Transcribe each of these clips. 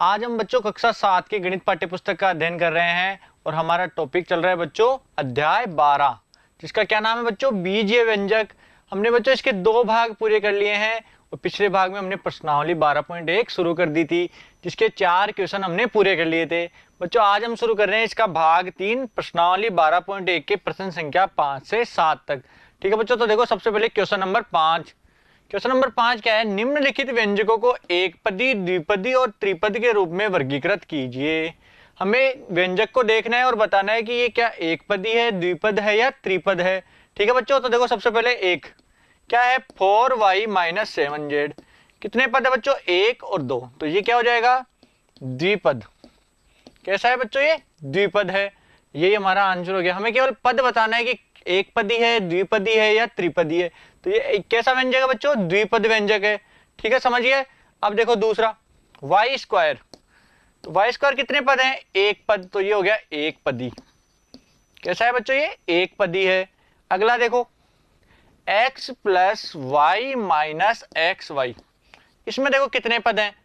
आज हम बच्चों कक्षा 7 के गणित पाठ्य पुस्तक का अध्ययन कर रहे हैं और हमारा टॉपिक चल रहा है बच्चों अध्याय 12, जिसका क्या नाम है बच्चों बीजीय व्यंजक। हमने बच्चों इसके 2 भाग पूरे कर लिए हैं और पिछले भाग में हमने प्रश्नावली 12.1 शुरू कर दी थी, जिसके 4 क्वेश्चन हमने पूरे कर लिए थे। बच्चों आज हम शुरू कर रहे हैं इसका भाग 3 प्रश्नावली 12.1 के प्रश्न संख्या 5 से 7 तक। ठीक है बच्चों, तो देखो सबसे पहले क्वेश्चन नंबर 5। क्वेश्चन नंबर 5 क्या है, निम्नलिखित व्यंजकों को एक पदी, द्विपदी और त्रिपद के रूप में वर्गीकृत कीजिए। हमें व्यंजक को देखना है और बताना है कि ये क्या एक पदी है, द्विपद है या त्रिपद है। ठीक है बच्चों, तो देखो सबसे पहले एक क्या है 4y - 7z। कितने पद है बच्चों, 1 और 2, तो ये क्या हो जाएगा द्विपद। कैसा है बच्चों, ये द्विपद है। यही हमारा आंसर हो गया। हमें केवल पद बताना है कि एक पदी है, द्विपदी है या त्रिपदी है। तो ये कैसा व्यंजक है बच्चों, द्विपद व्यंजक है। ठीक है, समझिए। अब देखो दूसरा y²। तो y² कितने पद हैं, एक पद, तो ये हो गया एक पदी। कैसा है बच्चों, ये एक पदी है। अगला देखो x + y - xy। इसमें देखो कितने पद हैं,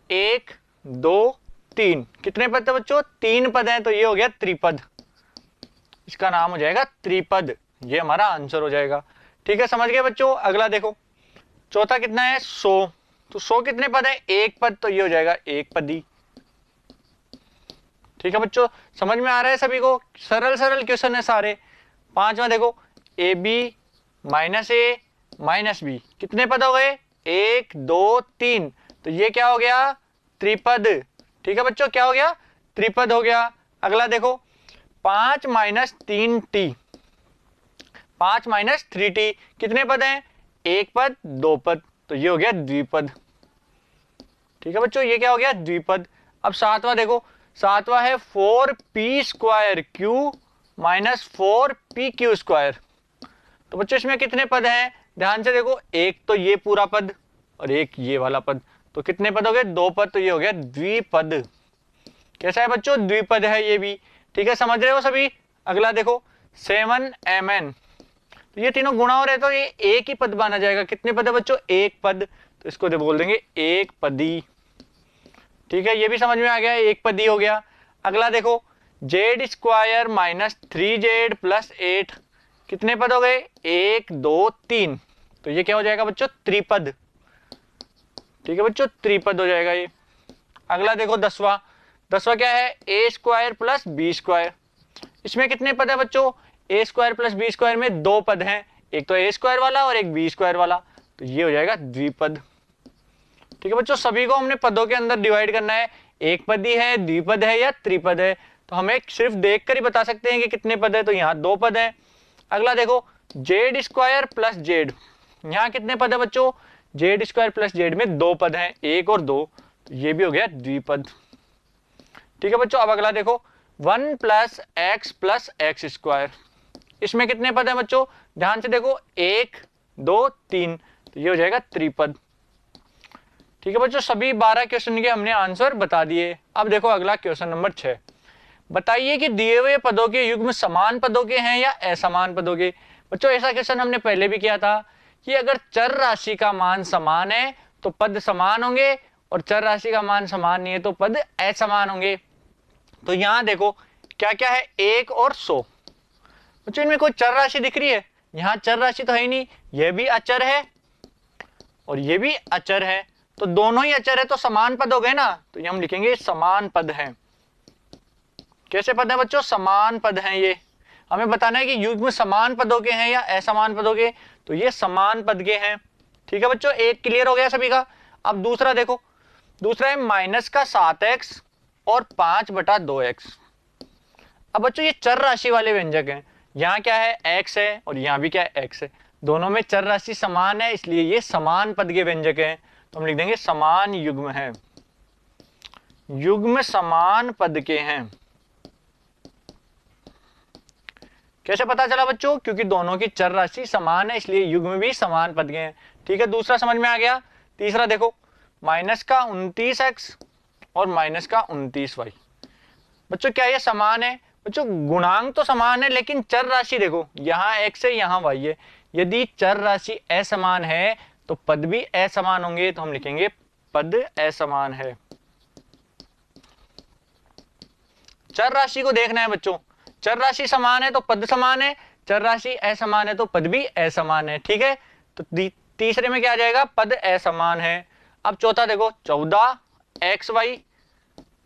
1 2 3। कितने पद है बच्चों, 3 पद हैं, तो ये हो गया त्रिपद। इसका नाम हो जाएगा त्रिपद, ये हमारा आंसर हो जाएगा। ठीक है, समझ गए बच्चों। अगला देखो चौथा कितना है 100। तो 100 कितने पद है, एक पद, तो ये हो जाएगा एक पदी। ठीक है बच्चों, समझ में आ रहा है सभी को। सरल सरल क्वेश्चन है सारे। पांचवा देखो AB - A - B। कितने पद हो गए, 1 2 3, तो ये क्या हो गया त्रिपद। ठीक है बच्चों, क्या हो गया त्रिपद हो गया। अगला देखो 5 - 3t, 5 - 3t। कितने पद हैं, एक पद, दो पद, तो ये हो गया द्विपद। ठीक है बच्चों, ये क्या हो गया द्विपद। अब सातवां देखो, सातवां है 4p² q - 4pq²। तो बच्चों इसमें कितने पद हैं, ध्यान से देखो, एक तो ये पूरा पद और एक ये वाला पद, तो कितने पद हो गए, दो पद, तो ये हो गया द्विपद। कैसा है बच्चों, द्विपद है ये भी। ठीक है, समझ रहे हो सभी। अगला देखो 7mn। तो ये तीनों गुणा हो रहे, तो ये एक ही पद माना जाएगा। कितने पद है बच्चों, एक पद, तो इसको बोल देंगे एक पदी। ठीक है, ये भी समझ में आ गया, एक पदी हो गया। अगला देखो z² - 3z + 8। कितने पद हो गए, 1 2 3, तो ये क्या हो जाएगा बच्चों त्रिपद। ठीक है बच्चों, त्रिपद हो जाएगा ये। अगला देखो 10वां क्या है a² + b²। इसमें कितने पद है बच्चों, a² + b² में दो पद हैं, एक तो a² वाला और एक b² वाला, तो ये हो जाएगा द्विपद। ठीक है बच्चों, सभी को हमने पदों के अंदर डिवाइड करना है, एक पदी है, द्विपद है या त्रिपद है। तो हमें सिर्फ देखकर ही बता सकते हैं कि कितने पद है, तो यहाँ दो पद है। अगला देखो z² + z। यहाँ कितने पद है बच्चों, z² + z में दो पद हैं, एक और दो, तो ये भी हो गया द्विपद। ठीक है बच्चों, अब अगला देखो 1 + x + x²। इसमें कितने पद हैं बच्चों, ध्यान से देखो, 1 2 3, तो ये हो जाएगा त्रिपद। ठीक है बच्चों, सभी 12 क्वेश्चन के हमने आंसर बता दिए। अब देखो अगला क्वेश्चन नंबर 6। बताइए कि दिए हुए पदों के युग्म समान पदों के हैं या असमान पदों के। बच्चों ऐसा क्वेश्चन हमने पहले भी किया था कि अगर चर राशि का मान समान है तो पद समान होंगे, और चर राशि का मान समान नहीं है तो पद असमान होंगे। तो यहाँ देखो क्या क्या है, 1 और 100। बच्चों इनमें कोई चर राशि दिख रही है, यहाँ चर राशि तो है ही नहीं, यह भी अचर है और ये भी अचर है, तो दोनों ही अचर है, तो समान पद हो गए ना, तो ये हम लिखेंगे समान पद हैं। कैसे पद है बच्चों, समान पद हैं। ये हमें बताना है कि युग्म समान पदों के हैं या असमान पदों के, तो ये समान पद के हैं। ठीक है बच्चों, एक क्लियर हो गया सभी का। अब दूसरा देखो, दूसरा है -7x और 5/2x। अब बच्चों ये चर राशि वाले व्यंजक हैं, यहाँ क्या है x है और यहाँ भी क्या है x है, दोनों में चर राशि समान है, इसलिए ये समान पद के व्यंजक हैं। तो हम लिख देंगे समान युग्म है, युग्म समान पद के हैं। कैसे पता चला बच्चों, क्योंकि दोनों की चर राशि समान है, इसलिए युग्म भी समान पद के हैं। ठीक है, दूसरा समझ में आ गया। तीसरा देखो -29x और -29y। बच्चों क्या ये समान है, बच्चों गुणांक तो समान है, लेकिन चर राशि देखो, यहाँ x है यहाँ y है। यदि चर राशि असमान है तो पद भी असमान होंगे, तो हम लिखेंगे पद असमान है। चर राशि को देखना है बच्चों। चर राशि समान है तो पद समान है, चर राशि असमान है तो पद भी असमान है। ठीक है, तो तीसरे में क्या आ जाएगा, पद असमान है। अब चौथा देखो, 14xy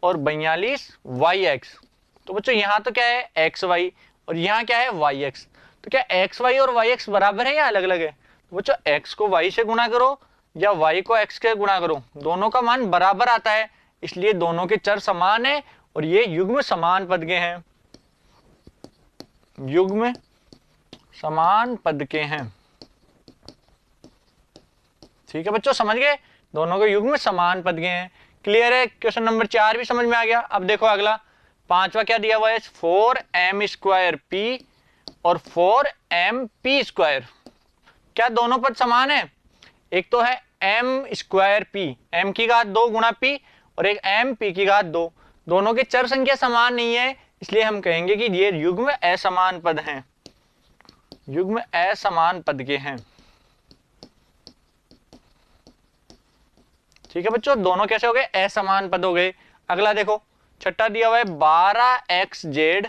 और 42yx। तो बच्चों यहाँ तो क्या है xy और यहाँ क्या है yx। तो क्या xy और yx बराबर है या अलग अलग है? तो बच्चों x को y से गुणा करो या y को x से गुणा करो, दोनों का मान बराबर आता है, इसलिए दोनों के चर समान है और ये युग्म समान पद के हैं। युग्म समान पद के हैं। ठीक है बच्चों, समझ गए, दोनों के युग्म समान पद के हैं। क्लियर है? क्वेश्चन नंबर 4 भी समझ में आ गया। अब देखो अगला, पांचवा क्या दिया हुआ है, 4m² और 4mp²। क्या दोनों पद समान है? एक तो है m²p, m की घात 2 गुणा p, और एक mp की घात 2। दोनों के चर संख्या समान नहीं है, इसलिए हम कहेंगे कि ये युग्म असमान पद हैं। युग्म असमान पद के हैं। ठीक है बच्चों, दोनों कैसे हो गए, असमान पद हो गए। अगला देखो, छठा दिया हुआ है 12xz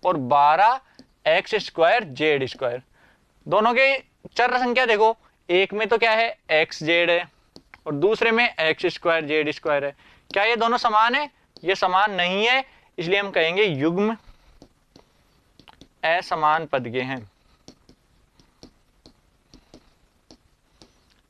और 12x²z²। दोनों के चर संख्या देखो, एक में तो क्या है xz है और दूसरे में x²z² है। क्या ये दोनों समान है? ये समान नहीं है, इसलिए हम कहेंगे युग्म असमान पद के हैं।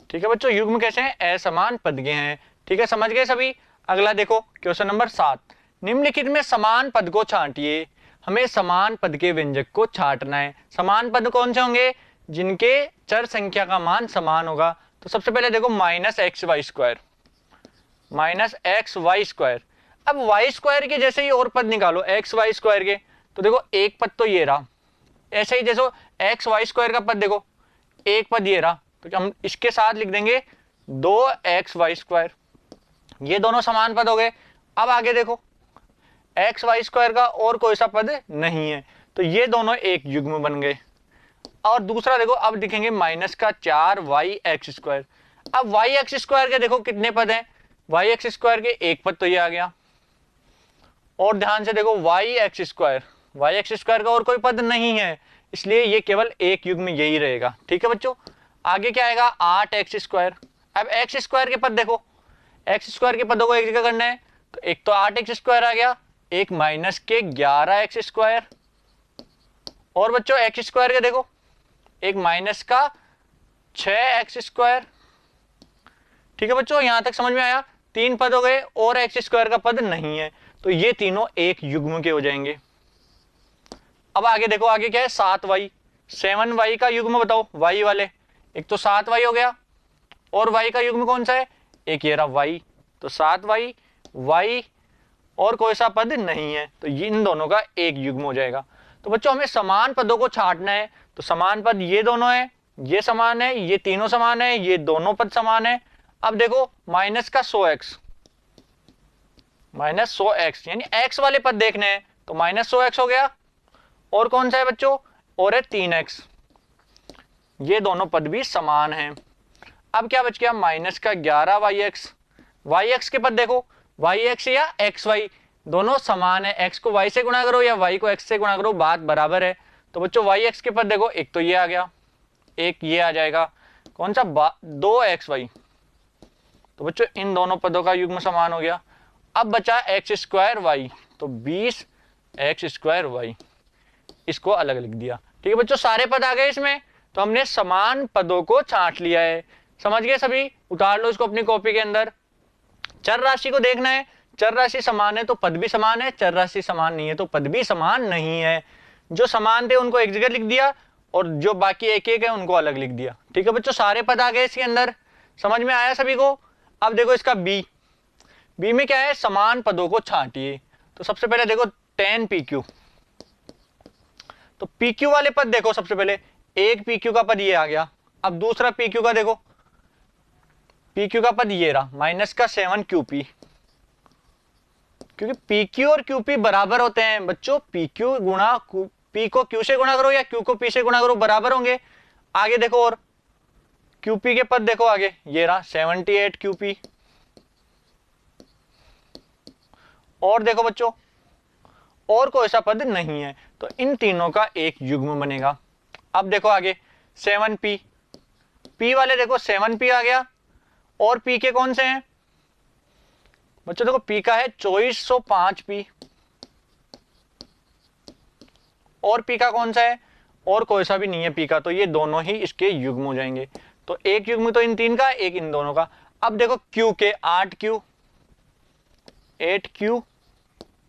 ठीक है बच्चों, युग्म कैसे हैं, असमान पद के हैं। ठीक है, समझ गए सभी। अगला देखो, क्वेश्चन नंबर 7, निम्नलिखित में समान पद को छांटिए। हमें समान पद के व्यंजक को छांटना है। समान पद कौन से होंगे? जिनके चर संख्या का मान समान होगा। तो सबसे पहले देखो -xy², -xy²। अब y² के जैसे ही और पद निकालो xy² के, तो देखो एक पद तो ये रहा, ऐसे ही जैसे xy² का पद देखो, एक पद ये रहा, तो हम इसके साथ लिख देंगे 2xy²। ये दोनों समान पद हो गए। अब आगे देखो, xy² का और कोई सा पद नहीं है, तो ये दोनों एक युग्म बन गए। और दूसरा देखो, अब दिखेंगे -4yx²। अब yx² के देखो कितने पद हैं, yx² के एक पद तो ये आ गया, और ध्यान से देखो yx² का और कोई पद नहीं है, इसलिए ये केवल एक युग्म यही रहेगा। ठीक है बच्चों, आगे क्या आएगा 8x²। अब x² के पद देखो, x² के पदों को एक जगह करना है, तो एक तो 8x² आ गया, एक -11x², और बच्चों x² के देखो, एक -6x²। ठीक है बच्चों, यहां तक समझ में आया? 3 पद हो गए और x² का पद नहीं है, तो ये तीनों एक युग्म के हो जाएंगे। अब आगे देखो, आगे क्या है 7y, 7y का युग्म बताओ, y वाले। एक तो 7y हो गया, और y का युग्म कौन सा है, एक ये रहा y, तो 7y, y और कोई सा पद नहीं है, तो इन दोनों का एक युग्म हो जाएगा। तो बच्चों हमें समान पदों को छांटना है, तो समान पद ये दोनों है, ये समान है, ये तीनों समान है, ये दोनों पद समान है। अब देखो -100x, -100x यानी x वाले पद देखने हैं, तो -100x हो गया, और कौन सा है बच्चों, और है 3x। ये दोनों पद भी समान हैं। अब क्या बच गया, -11yx। yx के पद देखो, yx या xy दोनों समान है, x को y से गुणा करो या y को x से गुणा करो, बात बराबर है। तो बच्चों yx के पद देखो, एक तो ये आ गया, एक ये आ जाएगा, कौन सा 2xy। तो बच्चों इन दोनों पदों का युग्म समान हो गया। अब बचा x²y, तो 20x²y, इसको अलग लिख दिया। ठीक है बच्चों, सारे पद आ गए इसमें, तो हमने समान पदों को छांट लिया है। समझ गए सभी? उतार लो इसको अपनी कॉपी के अंदर। चर राशि को देखना है, चर राशि समान है तो पद भी समान है, चर राशि समान नहीं है तो पद भी समान नहीं है। जो समान थे उनको एक जगह लिख दिया, और जो बाकी एक एक है उनको अलग लिख दिया। ठीक है बच्चों, सारे पद आ गए इसके अंदर। समझ में आया सभी को? अब देखो इसका बी में क्या है, समान पदों को छांटिए। तो सबसे पहले देखो 10pq, तो pq वाले पद देखो, सबसे पहले एक pq का पद ये आ गया। अब दूसरा pq का देखो, pq का पद ये रहा, -7qp, क्योंकि pq और qp बराबर होते हैं बच्चों। pq गुणा p को q से गुणा करो या q को p से गुणा करो, बराबर होंगे। आगे देखो, और qp के पद देखो, आगे ये रहा 78qp। और देखो बच्चों, और कोई सा पद नहीं है, तो इन तीनों का एक युग्म बनेगा। अब देखो आगे 7p, p वाले देखो 7p आ गया, और p के कौन से हैं बच्चों, देखो p का है 2405p, और p का कौन सा है, और कोई सा भी नहीं है p का, तो ये दोनों ही इसके युग्म हो जाएंगे। तो एक युग्म तो इन तीन का, एक इन दोनों का। अब देखो q के 8q, 8q,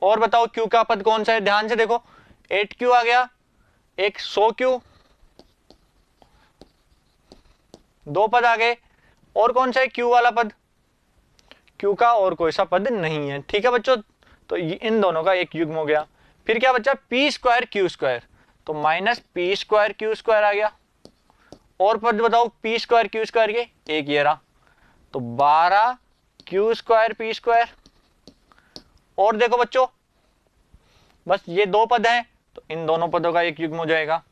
और बताओ q का पद कौन सा है, ध्यान से देखो 8q आ गया, एक 100q, दो पद आ गए, और कौन सा है q वाला पद, q का और कोई सा पद नहीं है। ठीक है बच्चों, तो इन दोनों का एक युग्म हो गया। फिर क्या बचा, p स्क्वायर q स्क्वायर, तो minus p square q square आ गया, और पद बताओ p स्क्वायर q स्क्वायर के, एक ये रहा, तो 12q स्क्वायर p स्क्वायर। और देखो बच्चों बस ये दो पद हैं, तो इन दोनों पदों का एक युग्म हो जाएगा।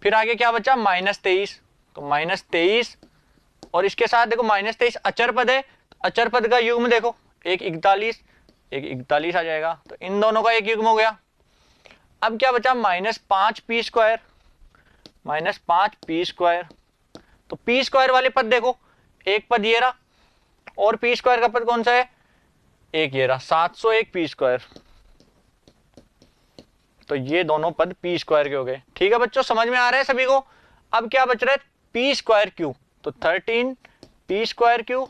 फिर आगे क्या बचा, -23, तो -23, और इसके साथ देखो -23 अचर पद है, तो अचर पद का युग्म देखो, एक 41, एक 41 आ जाएगा, तो इन दोनों का एक युग्म हो गया। अब क्या बचा, -5p स्क्वायर, -5p स्क्वायर, तो p स्क्वायर वाले पद देखो, एक पद ये रहा, और p स्क्वायर का पद कौन सा है, एक ये रहा, 701 p स्क्वायर, तो ये दोनों पद p स्क्वायर के हो गए। ठीक है बच्चों, समझ में आ रहा है सभी को। अब क्या बच रहा है, p स्क्वायर q, तो 13 p square q,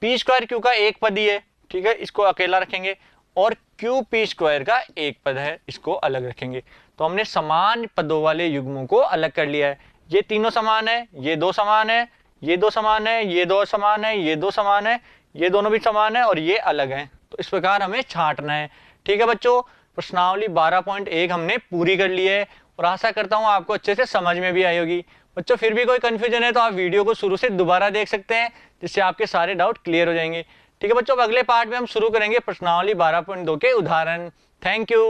p square q का एक पद ही है, ठीक है, इसको अकेला रखेंगे, और q p स्क्वायर का एक पद है, इसको अलग रखेंगे। तो हमने समान पदों वाले युग्मों को अलग कर लिया है। ये तीनों समान है, ये दो समान है, ये दो समान है, ये दो समान है, ये दो समान है, ये दोनों भी समान है, और ये अलग है। तो इस प्रकार हमें छांटना है। ठीक है बच्चों, प्रश्नावली 12.1 हमने पूरी कर ली है, और आशा करता हूँ आपको अच्छे से समझ में भी आई होगी। बच्चों फिर भी कोई कंफ्यूजन है तो आप वीडियो को शुरू से दोबारा देख सकते हैं, जिससे आपके सारे डाउट क्लियर हो जाएंगे। ठीक है बच्चों, अब अगले पार्ट में हम शुरू करेंगे प्रश्नावली 12.2 के उदाहरण। Thank you.